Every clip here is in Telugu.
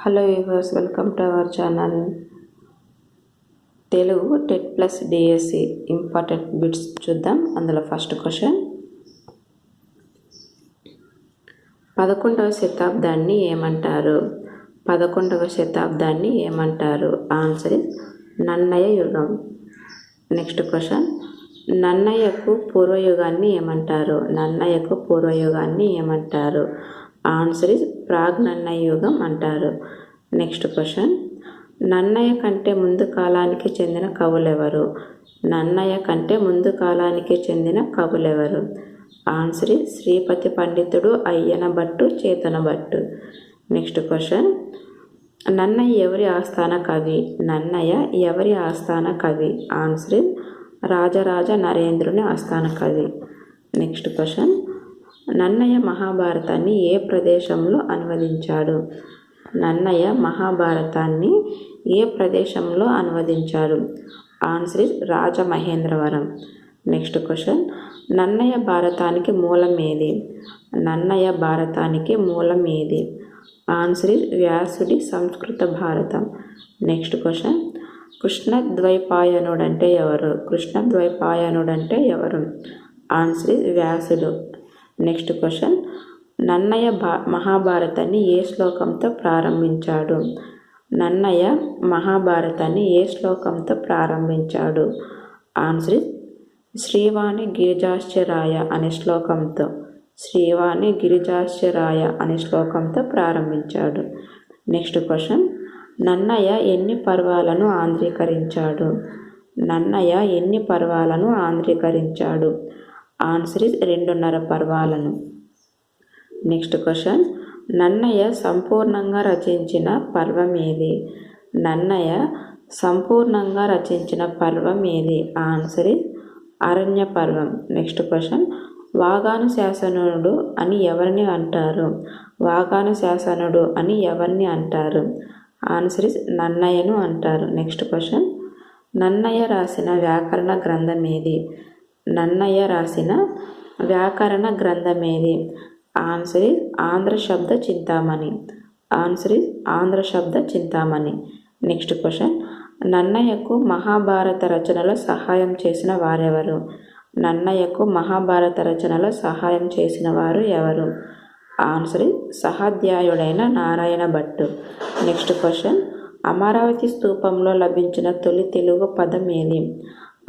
Hello viewers, welcome to our channel. Telugu TET plus DSC important bits చూద్దాం. అందులో ఫస్ట్ క్వశ్చన్, 11వ శతాబ్దాన్ని ఏమంటారు? 11వ శతాబ్దాన్ని ఏమంటారు? ఆన్సర్ ఇస్ నన్నయ యుగం. నెక్స్ట్ క్వశ్చన్, నన్నయకు పూర్వయుగాన్ని ఏమంటారు? నన్నయకు పూర్వయుగాన్ని ఏమంటారు? ఆన్సర్ ఇస్ ప్రాగ్నన్నయ యుగం అంటారు. నెక్స్ట్ క్వశ్చన్, నన్నయ కంటే ముందు కాలానికి చెందిన కవులెవరు? నన్నయ కంటే ముందు కాలానికి చెందిన కవులెవరు? ఆన్సర్ ఇస్ శ్రీపతి పండితుడు, అయ్యన భట్టు, చేతన భట్టు. నెక్స్ట్ క్వశ్చన్, నన్నయ ఎవరి ఆస్థాన కవి? నన్నయ ఎవరి ఆస్థాన కవి? ఆన్సర్ ఇస్ రాజరాజ నరేంద్రుని ఆస్థాన కవి. నెక్స్ట్ క్వశ్చన్, నన్నయ మహాభారతాన్ని ఏ ప్రదేశంలో అనువదించాడు? నన్నయ మహాభారతాన్ని ఏ ప్రదేశంలో అనువదించాడు? Answer is Rajamahendravaram. Next question, Nannaya భారతానికి మూలం ఏది? నన్నయ భారతానికి మూలం ఏది? ఆన్సర్ ఇస్ వ్యాసుడి సంస్కృత భారతం. నెక్స్ట్ క్వశ్చన్, కృష్ణద్వైపాయనుడంటే ఎవరు? కృష్ణద్వైపాయనుడంటే ఎవరు? ఆన్సర్ ఇస్ వ్యాసుడు. నెక్స్ట్ క్వశ్చన్, నన్నయ మహాభారతాన్ని ఏ శ్లోకంతో ప్రారంభించాడు? నన్నయ మహాభారతాన్ని ఏ శ్లోకంతో ప్రారంభించాడు? ఆన్సర్ ఇస్ శ్రీవాణి గిరిజాశ్చరాయ అనే శ్లోకంతో. శ్రీవాణి గిరిజాశ్చరాయ అనే శ్లోకంతో ప్రారంభించాడు. నెక్స్ట్ క్వశ్చన్, నన్నయ ఎన్ని పర్వాలను ఆంధ్రీకరించాడు? నన్నయ ఎన్ని పర్వాలను ఆంధ్రీకరించాడు? ఆన్సర్ ఇస్ 2.5 పర్వాలను. నెక్స్ట్ క్వశ్చన్, నన్నయ సంపూర్ణంగా రచించిన పర్వం ఏది? నన్నయ సంపూర్ణంగా రచించిన పర్వం ఏది? ఆన్సర్ ఇస్ అరణ్య పర్వం. నెక్స్ట్ క్వశ్చన్, వాగాను శాసనుడు అని ఎవరిని అంటారు? వాగాను శాసనుడు అని ఎవరిని అంటారు? ఆన్సర్ ఇస్ నన్నయను అంటారు. నెక్స్ట్ క్వశ్చన్, నన్నయ రాసిన వ్యాకరణ గ్రంథం ఏది? నన్నయ రాసిన వ్యాకరణ గ్రంథం ఏది? ఆన్సర్ ఇస్ ఆంధ్ర శబ్ద చింతామణి. ఆన్సర్ ఇస్ ఆంధ్ర శబ్ద చింతామణి. నెక్స్ట్ క్వశ్చన్, నన్నయకు మహాభారత రచనలో సహాయం చేసిన వారెవరు? నన్నయకు మహాభారత రచనలో సహాయం చేసిన వారు ఎవరు? ఆన్సర్ ఇస్ సహాధ్యాయుడైన నారాయణ భట్టు. నెక్స్ట్ క్వశ్చన్, అమరావతి స్తూపంలో లభించిన తొలి తెలుగు పదం ఏది?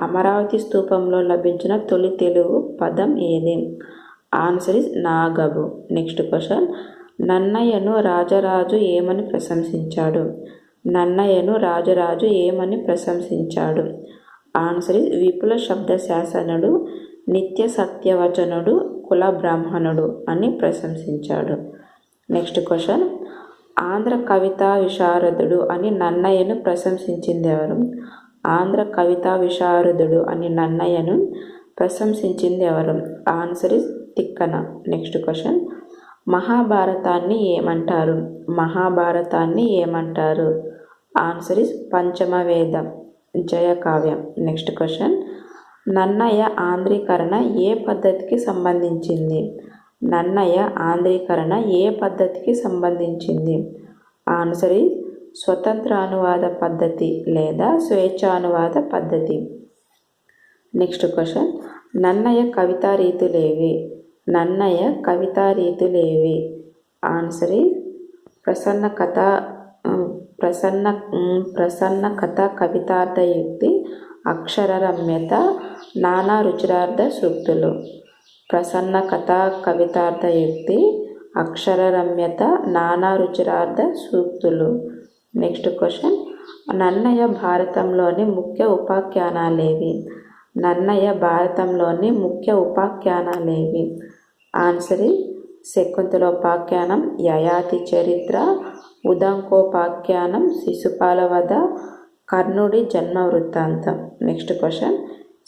అమరావతి స్తూపంలో లభించిన తొలి తెలుగు పదం ఏది? ఆన్సర్ ఇస్ నాగబు. నెక్స్ట్ క్వశ్చన్, నన్నయను రాజరాజు ఏమని ప్రశంసించాడు? నన్నయను రాజరాజు ఏమని ప్రశంసించాడు? ఆన్సర్ ఇస్ విపుల శబ్ద శాసనుడు, నిత్య సత్యవచనుడు, కుల బ్రాహ్మణుడు అని ప్రశంసించాడు. నెక్స్ట్ క్వశ్చన్, ఆంధ్ర కవితా విశారదుడు అని నన్నయను ప్రశంసించింది ఎవరు? ఆంధ్ర కవితా విశారదుడు అని నన్నయను ప్రశంసించింది ఎవరు? Answer is Tikkana. Next question, మహాభారతాన్ని ఏమంటారు? మహాభారతాన్ని ఏమంటారు? ఆన్సర్ ఇస్ పంచమ వేదం, జయకావ్యం. నెక్స్ట్ క్వశ్చన్, నన్నయ ఆంధ్రీకరణ ఏ పద్ధతికి సంబంధించింది? నన్నయ ఆంధ్రీకరణ ఏ పద్ధతికి సంబంధించింది? ఆన్సర్ ఇస్ స్వతంత్రానువాద పద్ధతి లేదా స్వేచ్ఛానువాద పద్ధతి. నెక్స్ట్ క్వశ్చన్, నన్నయ కవితా రీతులేవి? నన్నయ కవితా రీతులేవి? ఆన్సర్ ఇస్ ప్రసన్న కథ, కవితార్థయుక్తి, అక్షర రమ్యత, నానా రుచిరార్థ సూక్తులు. ప్రసన్న కథ, కవితార్థయుక్తి, అక్షర రమ్యత, నానా రుచిరార్థ సూక్తులు. నెక్స్ట్ క్వశ్చన్, నన్నయ భారతంలోని ముఖ్య ఉపాఖ్యానాలేవి? నన్నయ భారతంలోని ముఖ్య ఉపాఖ్యానాలేవి? ఆన్సర్ ఇస్ శకుంతలోపాఖ్యానం, యయాతి చరిత్ర, ఉదంకోపాఖ్యానం, శిశుపాల వధ, కర్ణుడి జన్మ వృత్తాంతం. నెక్స్ట్ క్వశ్చన్,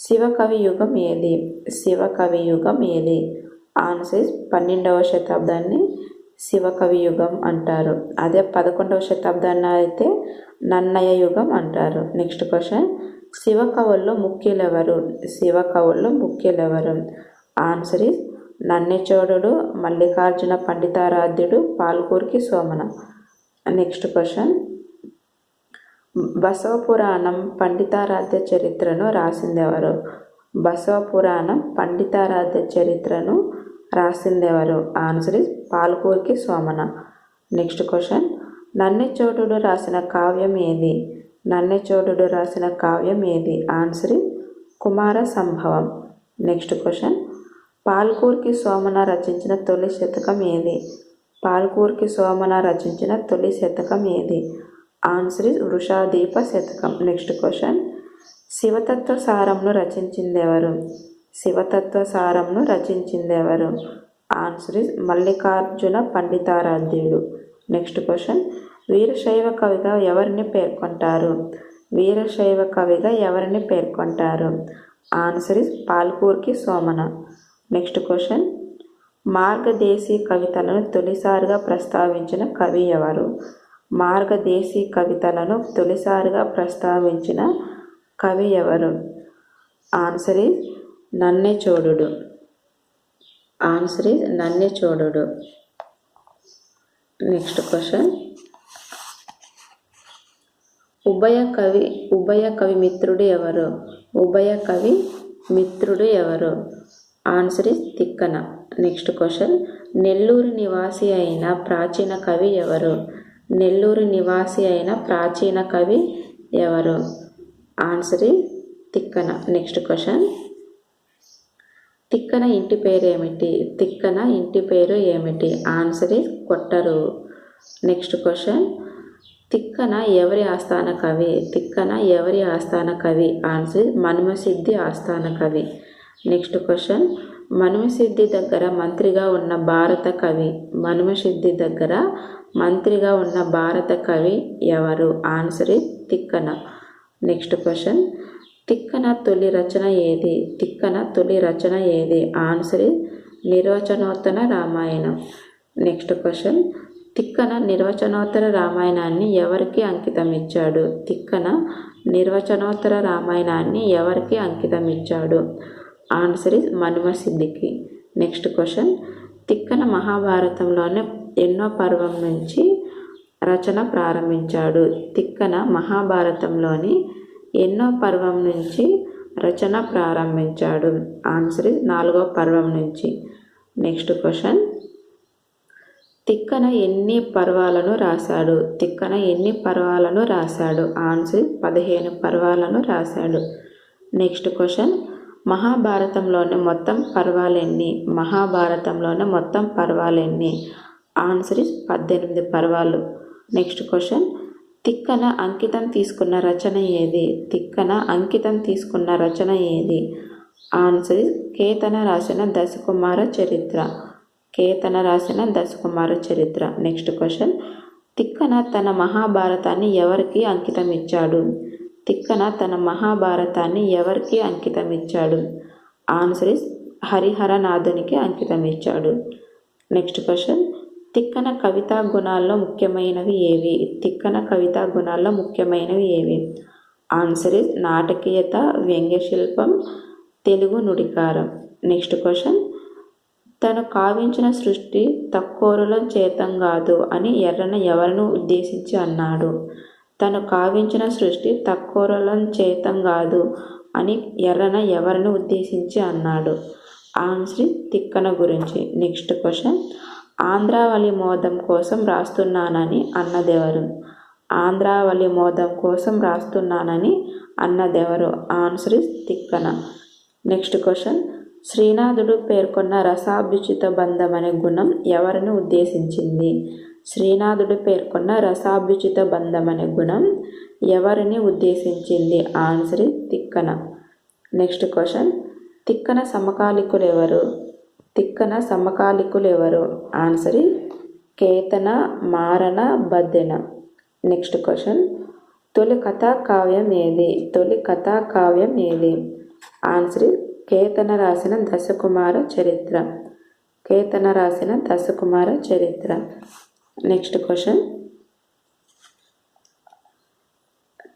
శివకవి యుగం ఏది? శివకవి యుగం ఏది? ఆన్సర్ ఇస్ 12వ శతాబ్దాన్ని శివకవి యుగం అంటారు. అదే 11వ శతాబ్దాన్ని అయితే నన్నయ యుగం అంటారు. నెక్స్ట్ క్వశ్చన్, శివకవుల్లో ముఖ్యులెవరు? శివకవుల్లో ముఖ్యులెవరు? Answer is Nannechodudu, Mallikarjuna Panditaradhyudu, Palkuriki Somana. Next question, Basava Puranam Panditaradhya చరిత్రను రాసిందెవరు? బసవ పురాణం పండితారాధ్య చరిత్రను రాసిందెవరు? Answer is Palkuriki Somana. Next question, Nannechodudu రాసిన కావ్యం ఏది? నన్నెచోడుడు రాసిన కావ్యం ఏది? ఆన్సర్ ఇస్ కుమార సంభవం. నెక్స్ట్ క్వశ్చన్, పాల్కురికి సోమన రచించిన తొలి శతకం ఏది? పాల్కురికి సోమన రచించిన తొలి శతకం ఏది? Answer is Vrishadhipa Shatakam. Next question, Shivatattva సారంను రచించిందెవరు? శివతత్వ సారంను రచించిందెవరు? Answer is Mallikarjuna Panditaradhyudu. Next question, Veerashaiva కవిగా ఎవరిని పేర్కొంటారు? వీరశైవ కవిగా ఎవరిని పేర్కొంటారు? Answer is Palkuriki Somana. Next question, మార్గదేశీ కవితలను తొలిసారిగా ప్రస్తావించిన కవి ఎవరు? మార్గదేశీ కవితలను తొలిసారిగా ప్రస్తావించిన కవి ఎవరు? Answer is Nannechodudu. Answer is Nannechodudu. Next question, ఉభయ కవి మిత్రుడు ఎవరు? ఉభయ కవి మిత్రుడు ఎవరు? Answer is Tikkana. Next question, Nellore నివాసి అయిన ప్రాచీన కవి ఎవరు? నెల్లూరు నివాసి అయిన ప్రాచీన కవి ఎవరు? Answer is Tikkana. Next question, Tikkana ఇంటి పేరు ఏమిటి? తిక్కన ఇంటి పేరు ఏమిటి? Answer is Kottaru. Next question, Tikkana ఎవరి ఆస్థాన కవి? తిక్కన ఎవరి ఆస్థాన కవి? ఆన్సర్ ఇస్ మనుమసిద్ధి ఆస్థాన కవి. నెక్స్ట్ క్వశ్చన్, మనుమసిద్ధి దగ్గర మంత్రిగా ఉన్న భారత కవి? మనుమసిద్ధి దగ్గర మంత్రిగా ఉన్న భారత కవి ఎవరు? Answer is Tikkana. Next question, Tikkana తొలి రచన ఏది? తిక్కన తొలి రచన ఏది? Answer is Nirvachanottara Ramayanam. Next question, Tikkana Nirvachanottara రామాయణాన్ని ఎవరికి అంకితం ఇచ్చాడు? తిక్కన నిర్వచనోత్తర రామాయణాన్ని ఎవరికి అంకితం ఇచ్చాడు? ఆన్సర్ ఇస్ మనుమసిద్ధికి. నెక్స్ట్ క్వశ్చన్, తిక్కన మహాభారతంలోనే ఎన్నో పర్వం నుంచి రచన ప్రారంభించాడు? తిక్కన మహాభారతంలోని ఎన్నో పర్వం నుంచి రచన ప్రారంభించాడు? ఆన్సర్ ఇస్ 4వ పర్వం నుంచి. నెక్స్ట్ క్వశ్చన్, తిక్కన ఎన్ని పర్వాలను రాశాడు? తిక్కన ఎన్ని పర్వాలను రాశాడు? ఆన్సర్ 15 పర్వాలను రాశాడు. నెక్స్ట్ క్వశ్చన్, మహాభారతంలోని మొత్తం పర్వాలెన్ని? మహాభారతంలోని మొత్తం పర్వాలెన్ని? ఆన్సర్ ఇస్ 18 పర్వాలు. నెక్స్ట్ క్వశ్చన్, తిక్కన అంకితం తీసుకున్న రచన ఏది? తిక్కన అంకితం తీసుకున్న రచన ఏది? ఆన్సర్ ఇస్ కేతన రాసిన దశకుమార చరిత్ర. కేతన రాసిన దశకుమార చరిత్ర. నెక్స్ట్ క్వశ్చన్, తిక్కన తన మహాభారతాన్ని ఎవరికి అంకితం ఇచ్చాడు? తిక్కన తన మహాభారతాన్ని ఎవరికి అంకితం ఇచ్చాడు? ఆన్సర్ ఇస్ హరిహరనాథునికి అంకితం ఇచ్చాడు. నెక్స్ట్ క్వశ్చన్, తిక్కన కవితా గుణాల్లో ముఖ్యమైనవి ఏవి? తిక్కన కవితా గుణాల్లో ముఖ్యమైనవి ఏవి? ఆన్సర్ ఇస్ నాటకీయత, వ్యంగ్యశిల్పం, తెలుగు నుడికారం. నెక్స్ట్ క్వశ్చన్, తను కావించిన సృష్టి తక్కువరులం చేతం కాదు అని ఎర్రన ఎవరిని ఉద్దేశించి అన్నాడు? తను కావించిన సృష్టి తక్కువరులం చేతం కాదు అని ఎర్రన ఎవరిని ఉద్దేశించి అన్నాడు? ఆన్సర్ తిక్కన గురించి. నెక్స్ట్ క్వశ్చన్, ఆంధ్రావళి మోదం కోసం రాస్తున్నానని అన్నదెవరు? ఆంధ్రావళి మోదం కోసం రాస్తున్నానని అన్నదెవరు? Answer is Tikkana. Next question, Srinathudu పేర్కొన్న రసాభ్యుచిత బంధం అనే గుణం ఎవరిని ఉద్దేశించింది? శ్రీనాథుడు పేర్కొన్న రసాభ్యుచిత బంధం అనే గుణం ఎవరిని ఉద్దేశించింది? Answer is Tikkana. Next question, Tikkana సమకాలికులు ఎవరు? తిక్కన సమకాలికులు ఎవరు? ఆన్సర్ ఇస్ కేతన, మారణ, బద్దెన. నెక్స్ట్ క్వశ్చన్, తొలి కథా కావ్యం ఏది? తొలి కథా కావ్యం ఏది? ఆన్సర్ ఇస్ కేతన రాసిన దశకుమార చరిత్ర. కేతన రాసిన దశకుమార చరిత్ర. నెక్స్ట్ క్వశ్చన్,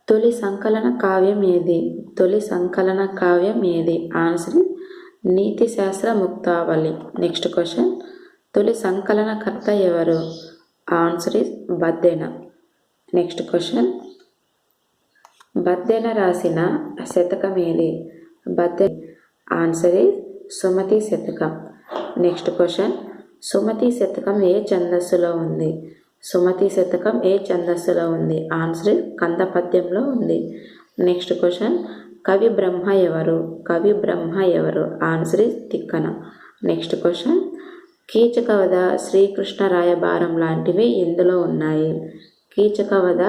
తొలి సంకలన కావ్యం ఏది? తొలి సంకలన కావ్యం ఏది? ఆన్సర్ నీతి శాస్త్ర ముక్తావళి. నెక్స్ట్ క్వశ్చన్, తొలి సంకలనకర్త ఎవరు? Answer is Baddena. Next question, Baddena రాసిన శతకం ఏది? బద్దె ఆన్సర్ ఈజ్ సుమతి శతకం. నెక్స్ట్ క్వశ్చన్, సుమతి శతకం ఏ ఛందస్సులో ఉంది? సుమతి శతకం ఏ ఛందస్సులో ఉంది? ఆన్సర్ కంద పద్యంలో ఉంది. నెక్స్ట్ క్వశ్చన్, కవి బ్రహ్మ ఎవరు? కవి బ్రహ్మ ఎవరు? Answer is Tikkana. Next question, Keechakavadha, Srikrishna Rayabaram లాంటివి ఎందులో ఉన్నాయి? కీచకవధ,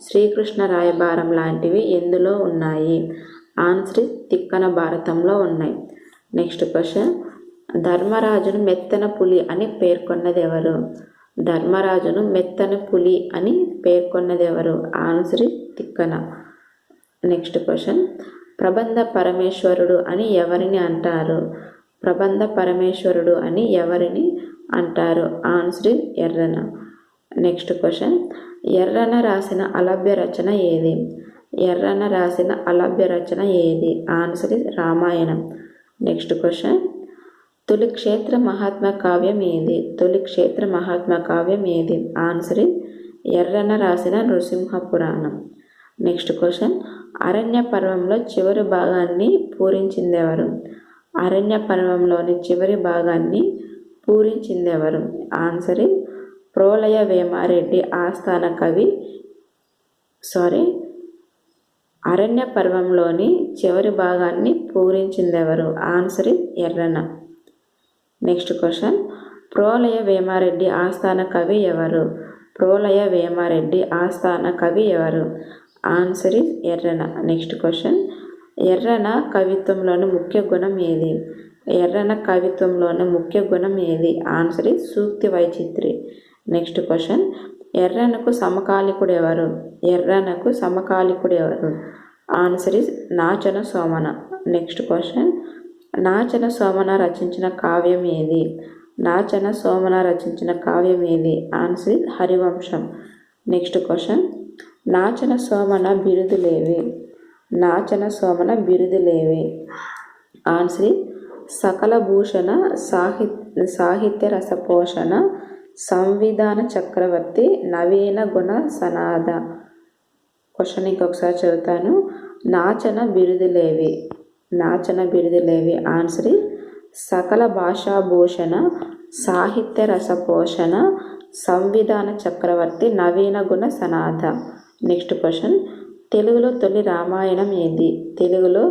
శ్రీకృష్ణ రాయబారం లాంటివి ఎందులో ఉన్నాయి? ఆన్సర్ ఈజ్ తిక్కన భారతంలో ఉన్నాయి. నెక్స్ట్ క్వశ్చన్, ధర్మరాజును మెత్తన పులి అని పేర్కొన్నది ఎవరు? ధర్మరాజును మెత్తన పులి అని పేర్కొన్నది ఎవరు? Answer is Tikkana. Next question, ప్రబంధ పరమేశ్వరుడు అని ఎవరిని అంటారు? ప్రబంధ పరమేశ్వరుడు అని ఎవరిని అంటారు? Answer is Errana. Next question, Errana రాసిన అలభ్య రచన ఏది? ఎర్రన రాసిన అలభ్య రచన ఏది? Answer is Ramayanam. Next question, తొలి క్షేత్ర మహాత్మ కావ్యం ఏది? తొలి క్షేత్ర మహాత్మ కావ్యం ఏది? ఆన్సర్ ఈజ్ ఎర్రన రాసిన నృసింహ పురాణం. నెక్స్ట్ క్వశ్చన్, అరణ్య పర్వంలో చివరి భాగాన్ని పూరించిందెవరు? అరణ్య పర్వంలోని చివరి భాగాన్ని పూరించిందెవరు? ఆన్సర్ ఈజ్ ప్రోలయ వేమారెడ్డి ఆస్థాన కవి. అరణ్య పర్వంలోని చివరి భాగాన్ని పూరించిందెవరు? Answer is Errana. Next question, Prolaya Vemareddy ఆస్థాన కవి ఎవరు? ప్రోలయ వేమారెడ్డి ఆస్థాన కవి ఎవరు? Answer is Errana. Next question, Errana కవిత్వంలోని ముఖ్య గుణం ఏది? ఎర్రన కవిత్వంలోని ముఖ్య గుణం ఏది? Answer is Sukti వైచిత్రి. Next question, ఎర్రనకు సమకాలికుడు ఎవరు? ఎర్రనకు సమకాలికుడు ఎవరు? Answer is Nachana Somana. Next question, Nachana Somana రచించిన కావ్యం ఏది? నాచన సోమన రచించిన కావ్యం ఏది? Answer is Harivamsam. Next question, Nachana Somana బిరుదులేవి? నాచన సోమన బిరుదులేవి? ఆన్సర్ ఈజ్ సకల భూషణ, సాహిత్య రసపోషణ, సంవిధాన చక్రవర్తి, నవీన గుణ సనాద. క్వశ్చన్ ఇంకొకసారి చదువుతాను. నాచన బిరుదులేవి? నాచన బిరుదులేవి? ఆన్సర్ ఈజ్ సకల భాషాభూషణ, సాహిత్య రసపోషణ, సంవిధాన చక్రవర్తి, నవీన గుణ సనాథ. నెక్స్ట్ క్వశ్చన్, తెలుగులో తొలి రామాయణం ఏది? తెలుగులో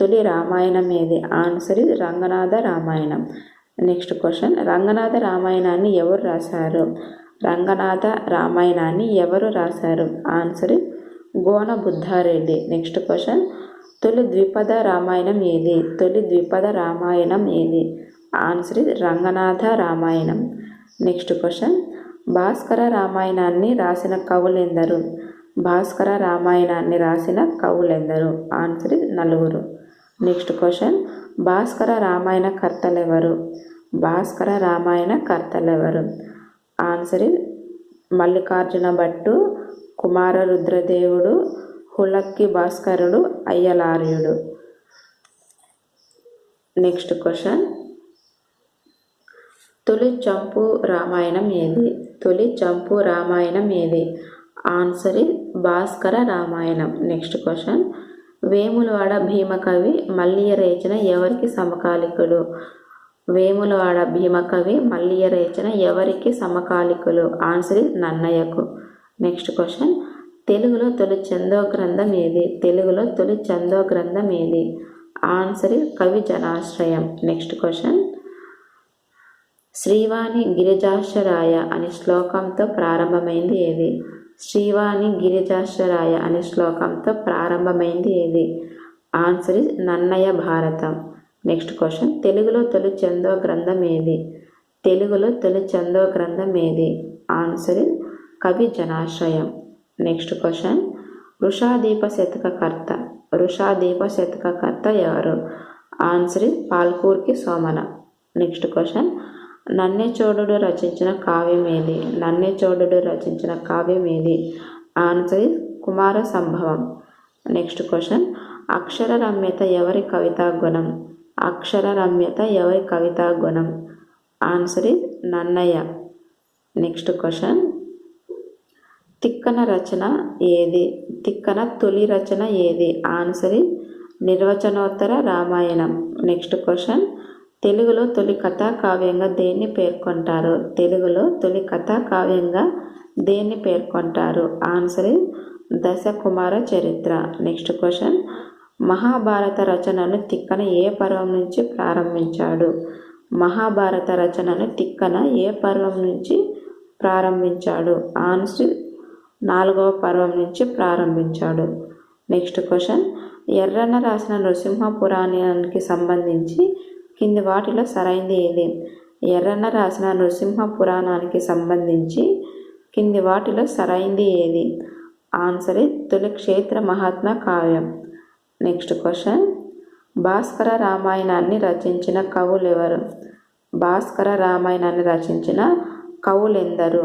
తొలి రామాయణం ఏది? Answer is Ranganatha Ramayanam. Next question, Ranganatha రామాయణాన్ని ఎవరు రాశారు? రంగనాథ రామాయణాన్ని ఎవరు రాశారు? Answer Gona Buddhareddy. Next question, తొలి ద్విపద రామాయణం ఏది? తొలి ద్విపద రామాయణం ఏది? Answer is Ranganatha Ramayanam. Next question, Bhaskara రామాయణాన్ని రాసిన కవులెందరు? భాస్కర రామాయణాన్ని రాసిన కవులెందరు? ఆన్సర్ ఈజ్ నలుగురు. నెక్స్ట్ క్వశ్చన్, భాస్కర రామాయణ కర్తలెవరు? భాస్కర రామాయణ కర్తలెవరు? Answer is Mallikarjuna Bhattu, Kumara Rudradevudu, Hulakki Bhaskarudu, Ayyalaryudu. Next question, తొలి చంపు రామాయణం ఏది? తొలి చంపు రామాయణం ఏది? Answer is Bhaskara Ramayanam. Next question, Vemulavada Bhimakavi Malliya Rechana ఎవరికి సమకాలికులు? వేములవాడ భీమకవి మల్లియ రేచన ఎవరికి సమకాలికులు? ఆన్సర్ ఈజ్ నన్నయ్యకు. నెక్స్ట్ క్వశ్చన్, తెలుగులో తొలి చందో గ్రంథం ఏది? తెలుగులో తొలి చందో గ్రంథం ఏది? ఆన్సర్ ఈజ్ కవి జనాశ్రయం. నెక్స్ట్ క్వశ్చన్, శ్రీవాణి గిరిజాశ్వరాయ అనే శ్లోకంతో ప్రారంభమైంది ఏది? శ్రీవాణి గిరిజాశ్వరాయ అనే శ్లోకంతో ప్రారంభమైంది ఏది? Answer is Nannayya Bharatam. Next question, తెలుగులో తొలి చందో గ్రంథం ఏది? తెలుగులో తొలి చందో గ్రంథం ఏది? ఆన్సర్ ఈజ్ కవి జనాశ్రయం. Next question, వృషాదీప శతకకర్త. వృషాదీప శతకకర్త ఎవరు? Answer is Palkuriki Somana. Next question, Nannechodudu రచించిన కావ్యం ఏది? నన్నెచోడుడు రచించిన కావ్యం ఏది? ఆన్సర్ ఈజ్ కుమార సంభవం. నెక్స్ట్ క్వశ్చన్, అక్షర రమ్యత ఎవరి కవితా గుణం? అక్షర రమ్యత ఎవరి కవితా గుణం? Answer is Nannaya. Next question, Tikkana రచన ఏది? తిక్కన తొలి రచన ఏది? Answer is Nirvachanottara Ramayanam. Next question, తెలుగులో తొలి కథా కావ్యంగా దేన్ని పేర్కొంటారు? తెలుగులో తొలి కథా కావ్యంగా దేన్ని పేర్కొంటారు? ఆన్సర్ ఇస్ దశకుమార చరిత్ర. నెక్స్ట్ క్వశ్చన్, మహాభారత రచనను తిక్కన ఏ పర్వం నుంచి ప్రారంభించాడు? మహాభారత రచనను తిక్కన ఏ పర్వం నుంచి ప్రారంభించాడు? ఆన్సర్ 4వ పర్వం నుంచి ప్రారంభించాడు. నెక్స్ట్ క్వశ్చన్, ఎర్రన్న రాసిన నృసింహ పురాణానికి సంబంధించి కింది వాటిలో సరైంది ఏది? ఎర్రన్న రాసిన నృసింహ పురాణానికి సంబంధించి కింది వాటిలో సరైంది ఏది? ఆన్సర్ తొలి క్షేత్ర మహాత్మ కావ్యం. నెక్స్ట్ క్వశ్చన్, భాస్కర రామాయణాన్ని రచించిన కవులెవరు? భాస్కర రామాయణాన్ని రచించిన కవులెందరు?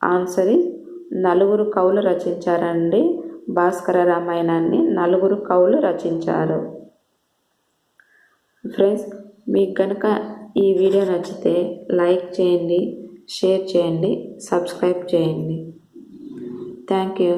ఆన్సర్ 4 కవులు రచించారండి. భాస్కర రామాయణాన్ని 4 కవులు రచించారు. ఫ్రెండ్స్, మీకు కనుక ఈ వీడియో నచ్చితే లైక్ చేయండి, షేర్ చేయండి, సబ్స్క్రైబ్ చేయండి. Thank you.